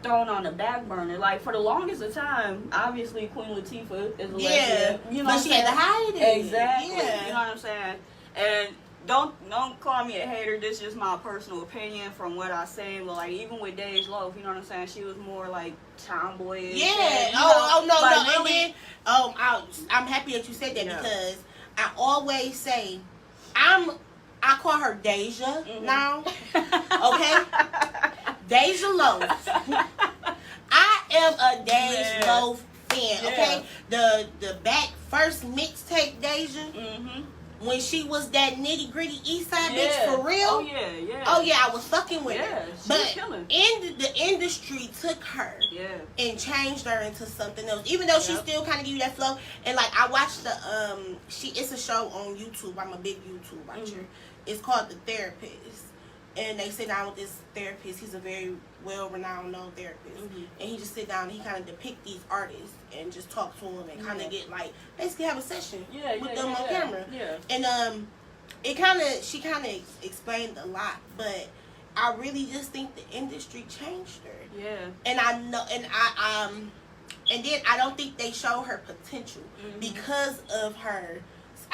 thrown on the back burner. Like for the longest of time, obviously Queen Latifah is a lesbian. But she had to hide it. Exactly. You know what I'm saying? And don't call me a hater. This is just my personal opinion from what I seen. But like even with Dej Loaf, you know what I'm saying? She was more like tomboy. Yeah. No. Really, I'm happy that you said that because I always say I call her Deja now. Okay. Deja Loaf. I am a Dej Loaf fan. Okay. The first mixtape Deja. When she was that nitty gritty East Side bitch for real. Oh yeah, I was fucking with her. But the industry took her and changed her into something else. Even though she still kind of give you that flow. And like I watched it's a show on YouTube. I'm a big YouTube watcher. It's called The Therapist. And they sit down with this therapist. He's a very well-renowned, known therapist. And he just sit down and he kind of depict these artists and just talk to them and kind of get like, basically have a session with them on camera. And she kind of explained a lot, but I really just think the industry changed her. And I know, and then I don't think they show her potential because of her.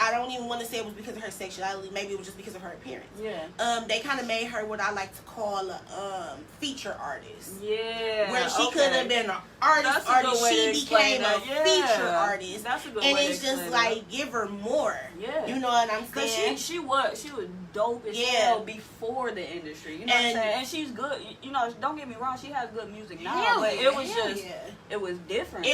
I don't even want to say it was because of her sexuality. Maybe it was just because of her appearance. Yeah. They kind of made her what I like to call a feature artist. Yeah. Where she could have been an artist. She became a feature artist. That's a good and way it's to just like give her more. Yeah. You know what I'm saying? Because she was dope as hell before the industry. You know what I'm saying? And she's good. You know, don't get me wrong. She has good music now, but it was just it was different.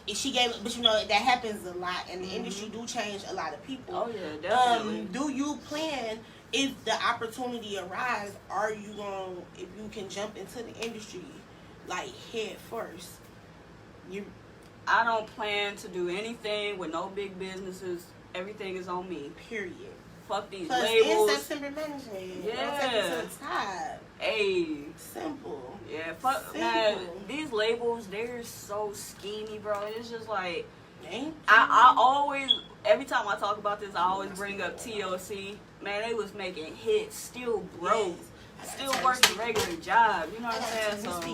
She gave, but you know that happens a lot, and the industry do change a lot of people. Oh yeah, definitely. Do you plan, if the opportunity arises, are you going, if you can jump into the industry like head first? I don't plan to do anything with no big businesses. Everything is on me. Period. Fuck these Plus, labels. it's September management. Yeah. Don't take it to the top. Hey. Simple. Yeah, fuck, man. These labels, they're so schemy, bro. It's just like, I always, every time I talk about this, I always bring up TLC. Man, they was making hits, still broke, still working regular job. You know what I'm saying?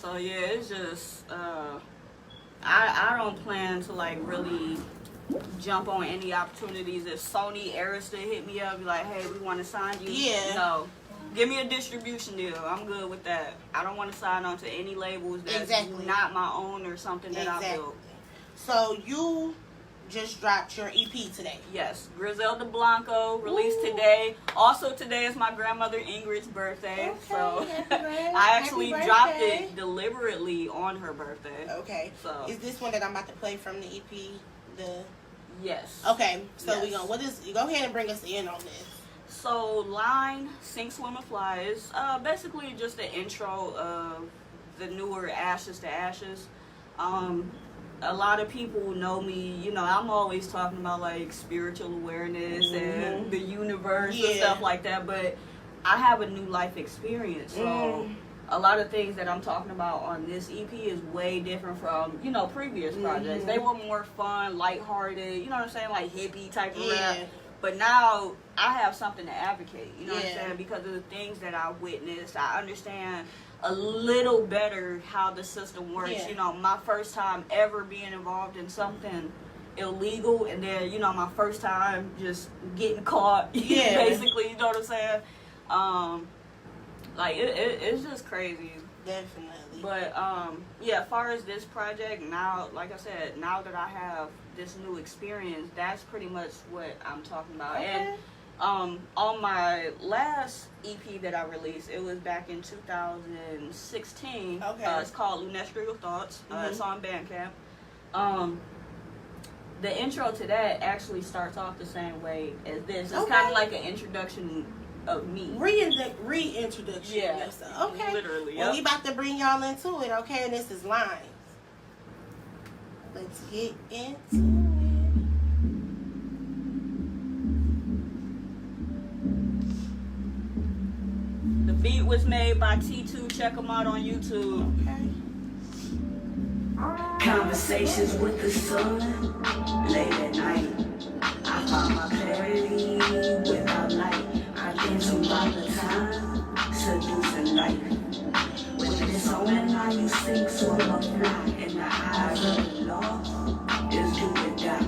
So yeah, it's just, I don't plan to like really jump on any opportunities. If Sony, Arista hit me up, be like, hey, we want to sign you. Yeah. No. Give me a distribution deal. I'm good with that. I don't want to sign on to any labels that's not my own or something that I built. So you just dropped your EP today. Yes. Griselda Blanco released today. Also today is my grandmother Ingrid's birthday. So I actually dropped it deliberately on her birthday. Okay. So is this one that I'm about to play from the EP? Yes. Okay. So we gonna you go ahead and bring us in on this. So Line, Sink, Swim, and Fly is basically just the intro of the newer Ashes to Ashes. A lot of people know me, you know, I'm always talking about like spiritual awareness and the universe and stuff like that, but I have a new life experience. So a lot of things that I'm talking about on this EP is way different from, you know, previous projects. They were more fun, lighthearted, you know what I'm saying, like hippie type of rap. But now I have something to advocate, you know what I'm saying? Because of the things that I witnessed, I understand a little better how the system works. You know, my first time ever being involved in something illegal, and then, you know, my first time just getting caught, basically, you know what I'm saying? Like, it's just crazy. Definitely. But, yeah, as far as this project, now, like I said, now that I have this new experience, that's pretty much what I'm talking about. And on my last EP that I released, it was back in 2016. It's called Lunestrial Thoughts. It's on Bandcamp. The intro to that actually starts off the same way as this. It's kind of like an introduction of me. Reintroduction. Yeah. Okay. Literally. Well, we about to bring y'all into it, okay? And this is Lines. Let's get into it. The beat was made by T2. Check them out on YouTube. Okay. Conversations with the sun, late at night. I find my clarity without light. I think about the time, seducing life. When it's on and now you sink, so I'm fly. In the eyes of the law, is do or die.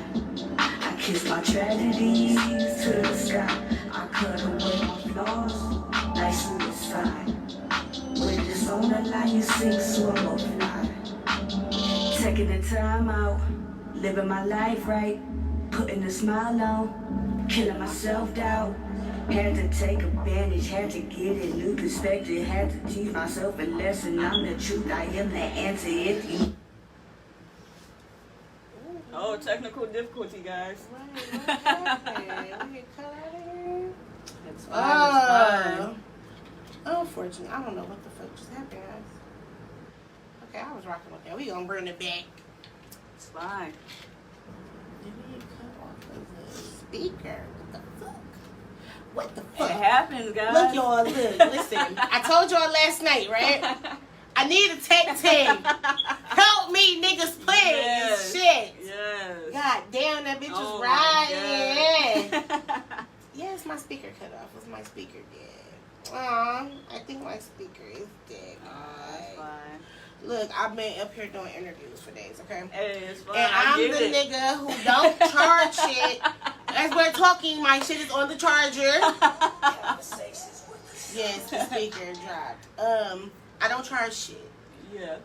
I kiss my tragedies to the sky. I cut away my flaws, like suicide. When it's on and now you sink, so I'm fly. Taking the time out, living my life right, putting a smile on, killing my self-doubt. Had to take advantage, had to get a new perspective, had to teach myself a lesson. I'm the truth, I am the answer if you... Oh, technical difficulty, guys. What happened? We get cut out of here? It's fine, Unfortunately, I don't know what the fuck just happened, guys. Okay, I was rocking with that. We gonna bring it back. It's fine. Did we get cut off of the speaker? What the fuck? It happens, guys. Look, y'all, look, listen. I told y'all last night, right? I need a tech team. Help me, niggas, please. Yes. Shit. Yes. God damn, that bitch Oh was riding. Yes, my speaker cut off. Was my speaker dead? I think my speaker is dead, That's guys. fine. Look, I've been up here doing interviews for days, okay? Hey, it's fine. And I'm the nigga who don't charge shit. As we're talking, my shit is on the charger. Yes, the speaker dropped. I don't charge shit. Yeah.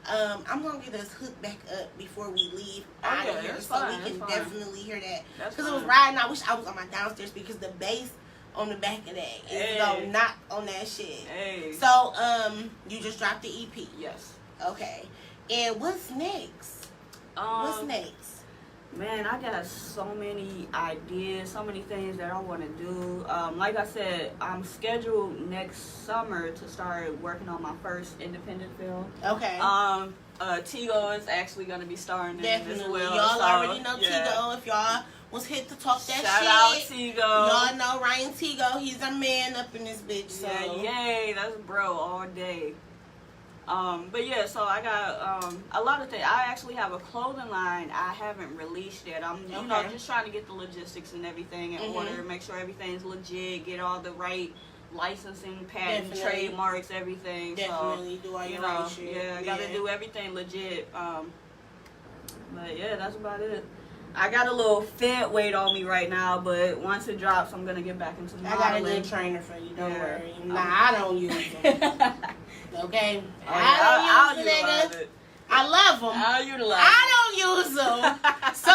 I'm gonna get us hooked back up before we leave Oh, out yeah, of here, that's so fine, we can that's fine. definitely hear that. That's Because it was fine. riding. I wish I was on my downstairs because the bass on the back of that is Hey. gonna knock on that shit. Hey. So, you just dropped the EP. Yes. Okay. And what's next? What's next? Man, I got so many ideas, so many things that I want to do. Like I said, I'm scheduled next summer to start working on my first independent film. Okay. Tigo is actually going to be starring in it as Definitely. well. Y'all so, already know yeah. Tigo. If y'all was hit to talk that Shout shit. out Tigo. Y'all know Ryan Tigo. He's a man up in this bitch. So. Yeah, yay, that's bro all day. But yeah, so I got a lot of things. I actually have a clothing line I haven't released yet. I'm you know just trying to get the logistics and everything in order, make sure everything's legit, get all the right licensing, patent, trademarks, everything. Definitely so, do all your know, right shit. yeah, I gotta do everything legit. But yeah, that's about it. I got a little fit weight on me right now, but once it drops, I'm gonna get back into modeling. I got a good trainer for you. Don't worry. Nah, I don't use them. Okay, I'll I don't use them, utilize nigga. it. I love them. I'll utilize I don't use them. So,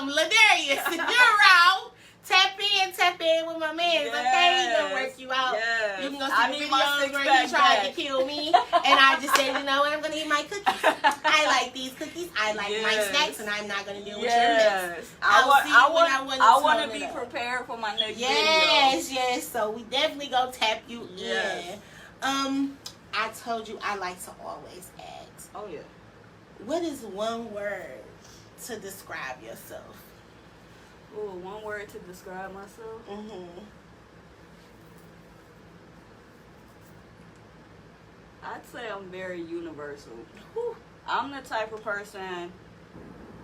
Ladarius, if you're out, tap in with my man. Okay, he gonna work you out. Yes. You can go I see the need my videos where he six-pack tried back. to kill me, and I just said, you know what, I'm gonna eat my cookies. I like these cookies. I like my Yes. snacks, and I'm not gonna deal with your mess. Yes. I want to be prepared for my next Yes, yes. So we definitely gonna tap you Yes. in. I told you I like to always ask. Oh yeah. What is one word to describe yourself? Ooh, one word to describe myself. I'd say I'm very universal. Whew. I'm the type of person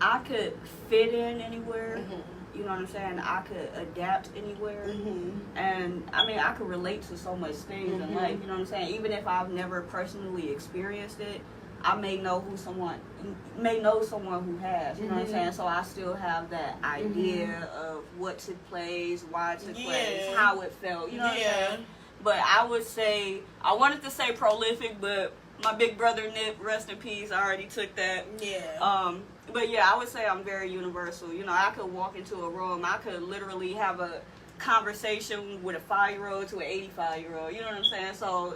I could fit in anywhere. You know what I'm saying? I could adapt anywhere. And I mean, I could relate to so much things in life. You know what I'm saying? Even if I've never personally experienced it, I may know someone who has. You know what I'm saying? So I still have that idea of what took place, why it took place, how it felt. You know what I'm saying? But I would say, I wanted to say prolific, but my big brother Nip, rest in peace, I already took that. But yeah, I would say I'm very universal. You know, I could walk into a room, I could literally have a conversation with a 5-year-old to an 85-year-old. You know what I'm saying? So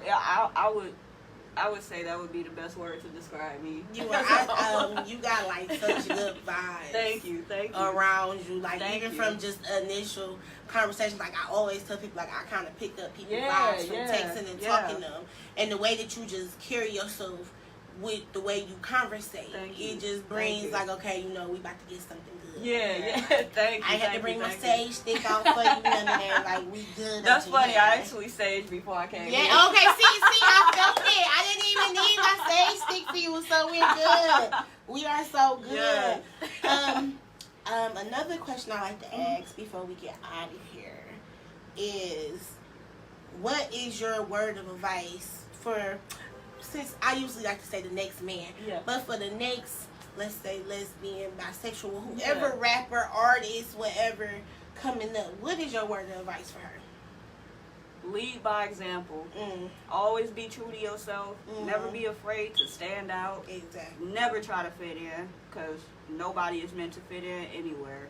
I would say that would be the best word to describe me. You got like such good vibes. Thank you. Around you, like Thank even you. from just initial conversations. Like I always tell people, like I kind of pick up people's Yeah, vibes from yeah, texting and yeah. talking to them, and the way that you just carry yourself with the way you conversate, Thank you. it just Thank brings you. like, okay, you know, we about to get something good. Yeah. Thank you. I had to bring my stage stick out for you, and like we good. That's up in funny. here. I actually staged before I came. Yeah, here. okay, see, I felt it. I didn't even need my stage stick for you, so we're good. We are so good. Yeah. Another question I like to ask before we get out of here is, what is your word of advice for, since I usually like to say the next man, but for the next, let's say lesbian, bisexual, whoever, rapper, artist, whatever, coming up, what is your word of advice for her? Lead by example. Always be true to yourself. Never be afraid to stand out. Exactly. Never try to fit in, because nobody is meant to fit in anywhere.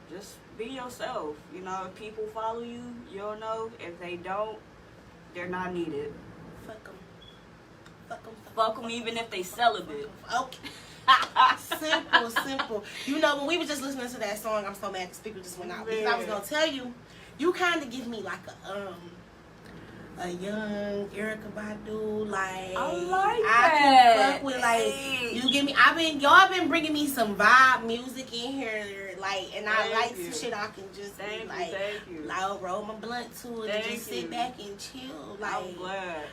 Just be yourself. You know, if people follow you, you'll know. If they don't, they're not needed. Fuck them. Fuck them. Fuck them even if they celibate. Okay. Simple. You know, when we were just listening to that song, I'm so mad the speaker just went out. Because I was going to tell you, you kind of give me like a young Erykah Badu, like I like I that. can fuck with, like, you give me, y'all been bringing me some vibe music in here, like, and I like some shit I can just be like, I'll roll my blunt to it and just sit back and chill. Like, I'm glad.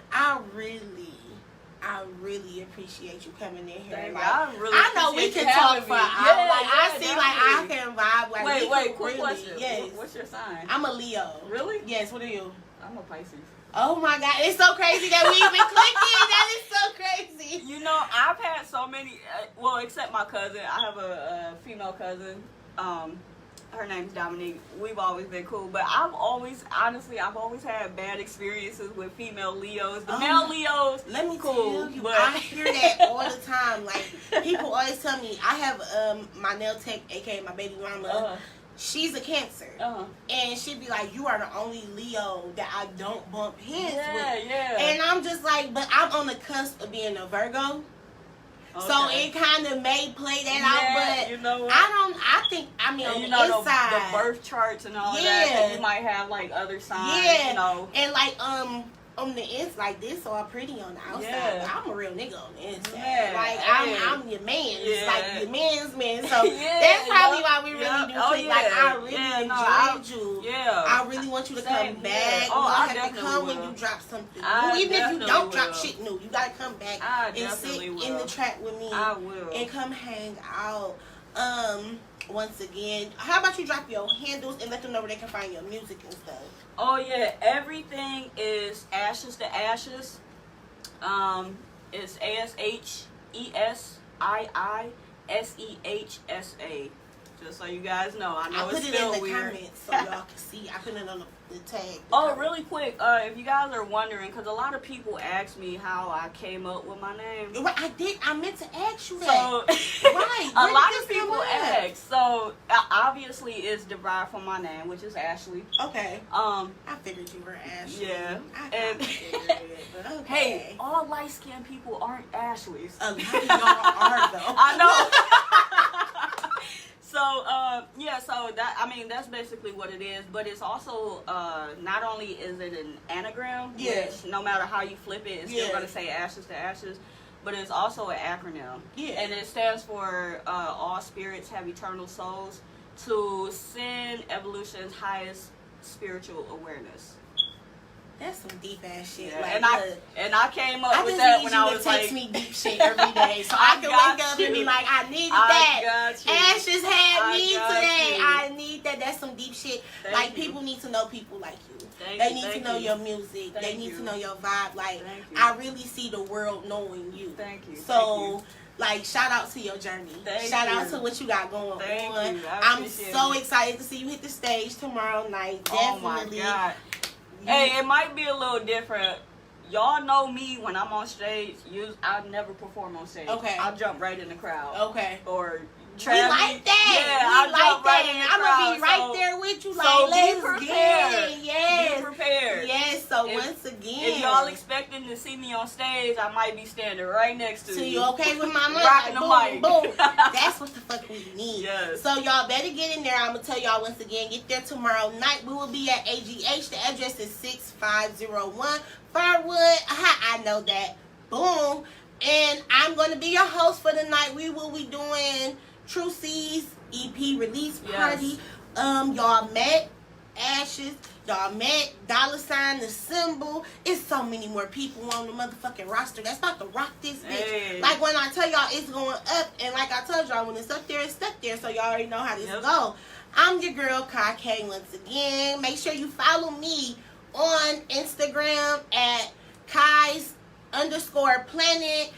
I really appreciate you coming in here. Like, I know we can talk for hours. I see, like, I can vibe. Like, wait, quick question. Yes. What's your sign? I'm a Leo. Really? Yes. What are you? I'm a Pisces. Oh my God, it's so crazy that we even clicking. That is so crazy. You know, I except my cousin. I have a female cousin. Her name's Dominique. We've always been cool, but I've always had bad experiences with female Leos. The male Leos, let me cool, tell you, but I hear that all the time. Like, people always tell me, I have my nail tech, aka my baby mama. She's a Cancer, and she'd be like, "You are the only Leo that I don't bump heads with." Yeah. And I'm just like, but I'm on the cusp of being a Virgo. Okay. So it kind of may play that out, but you know what? I mean, on the inside, the birth charts and all that you might have like other signs, and like on the inside, like this all pretty on the outside, but I'm a real nigga on the inside. Like I'm your man, it's like your man's man. So that's probably why we really do click. Like I really enjoyed you. I really want you to come back. I have to come when you drop something new. Even if you don't drop shit new, you gotta come back and sit in the track with me. I will. And come hang out. Once again, how about you drop your handles and let them know where they can find your music and stuff? Oh yeah, everything is Ashes to Ashes. It's AshesIIsehsA. Just so you guys know, I know it's still weird. I put it in the comments so y'all can see. I put it on the tag. Really quick, if you guys are wondering, because a lot of people ask me how I came up with my name. I meant to ask you that. So, right. A lot of people ask. So, obviously, it's derived from my name, which is Ashley. Okay. I figured you were Ashley. Yeah. And okay. Hey, all light-skinned people aren't Ashleys. A lot of y'all are, though. I know. So that's basically what it is. But it's also not only is it an anagram, which no matter how you flip it, it's still gonna say Ashes to Ashes, but it's also an acronym. And it stands for all spirits have eternal souls to send evolution's highest spiritual awareness. That's some deep ass shit. Yeah. Like, and I came up with that when I was like, text me deep shit every day, so I can wake up and be like, I needed that. Ashes had me today. I need that. That's some deep shit. Like people need to know people like you. They need to know your music. They need to know your vibe. Like I really see the world knowing you. Thank you. So. Like, shout out to your journey. Shout out to what you got going on. I'm so excited to see you hit the stage tomorrow night. Definitely. Oh my God. Hey, it might be a little different. Y'all know me when I'm on stage. I never perform on stage. Okay. I'll jump right in the crowd. Okay. Or we like that. Yeah, I'll jump right in the crowd. I'm gonna be right there with you. Like, so let's be prepared. get it. Yes. Be prepared. Yes. So once again, if y'all expecting to see me on stage, I might be standing right next to you. So you okay with my mic? Rocking the mic. Boom. That's what the fuck we need. Yes. So y'all better get in there. I'm gonna tell y'all once again. Get there tomorrow night. We will be at AGH. The address is 6501 Firewood. I know that. Boom. And I'm gonna be your host for the night. We will be doing True C's EP release party. Y'all met Ashes. Y'all met $, the symbol. It's so many more people on the motherfucking roster that's about to rock this bitch. Hey. Like when I tell y'all it's going up, and like I told y'all, when it's up there, it's stuck there. So y'all already know how this go. I'm your girl, Kai K, once again. Make sure you follow me on Instagram at Kai's_planet.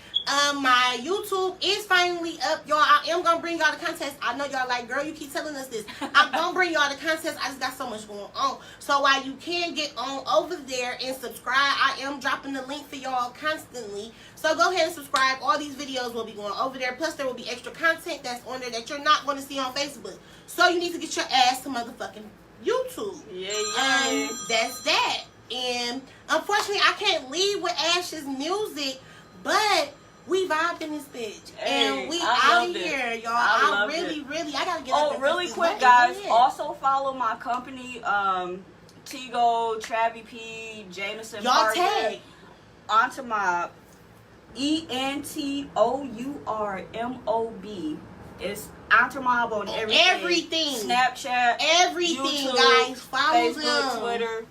My YouTube is finally up, y'all. I am gonna bring y'all the contest. I know y'all like, girl, you keep telling us this. I'm gonna bring y'all the contest. I just got so much going on. So while you can get on over there and subscribe, I am dropping the link for y'all constantly. So go ahead and subscribe. All these videos will be going over there. Plus there will be extra content that's on there that you're not going to see on Facebook. So you need to get your ass to motherfucking YouTube. Yeah. That's that. And unfortunately, I can't leave with Ash's music, but we vibed in this bitch. Hey, and we out of here, y'all. I really, I gotta get up. Oh, really quick, guys. Also follow my company, Tigo, Travi P, Jameson y'all Parker, tag EntourMob, EntourMob. It's EntourMob on everything. Snapchat, everything, YouTube, guys. Follow Facebook, them. Twitter.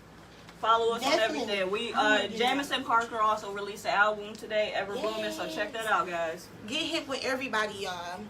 Follow us Definitely. on everything. We Jameson Parker also released an album today, Ever Booming, so check that out, guys. Get hip with everybody, y'all.